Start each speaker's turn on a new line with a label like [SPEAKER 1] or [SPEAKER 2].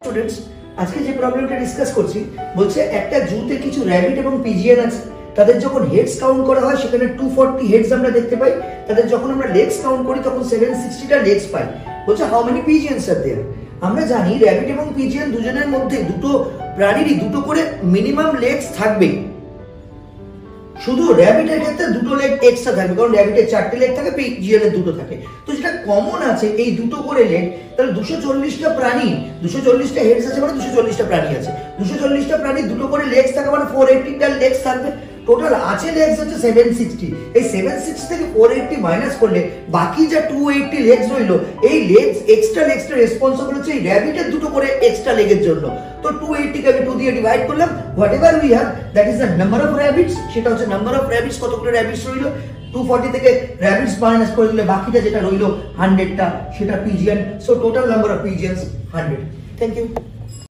[SPEAKER 1] Students, আজকে যে প্রবলেমটা ডিসকাস করছি বলছে একটা জুতে কিছু র‍্যাবিট এবং পিজিএন আছে, তাদের যখন হেডস কাউন্ট করা হয় সেখানে 240 হেডস আমরা দেখতে পাই, তাদের যখন আমরা লেগস কাউন্ট করি তখন 760 টা লেগস পাই। বলছে হাউ মেনি পিজিএনস আর देयर। আমরা জানি র‍্যাবিট এবং পিজিএন দুজনের মধ্যে দুটো প্রাণীরই দুটো করে মিনিমাম লেগস থাকবে, শুধু র‍্যাবিটের ক্ষেত্রে দুটো লেগ এক্সট্রা থাকবে, কারণ র‍্যাবিটের 4টে লেগ থাকে, পিজিএন এর দুটো থাকে। তো যেটা কমন আছে এই দুটো করে লেগ, তাহলে 240টা প্রাণী, 240টা হেডস আছে মানে 240টা প্রাণী আছে, 240টা প্রাণী দুটো করে লেগস থাকে মানে 480টা লেগস থাকবে। টোটাল আছে লেগস হচ্ছে 760। এই 760 থেকে 480 মাইনাস করলে বাকি যা 280 লেগস রইলো, এই লেগস এক্সট্রা লেগসটা রেসপন্সিবল হচ্ছে এই র‍্যাবিটের দুটো করে এক্সট্রা লেগের জন্য। তো 280 কে আমি 2 দিয়ে ডিভাইড করলাম, whatever we have that is the number of rabbits. সেটা হচ্ছে নাম্বার অফ র‍্যাবিটস, কতগুলো র‍্যাবিটস রইলো। 240 থেকে র‍্যাবিটস মাইনাস করে দিলে বাকিটা যেটা রইলো 100টা, সেটা PGN. So total number of PGNs 100। Thank you.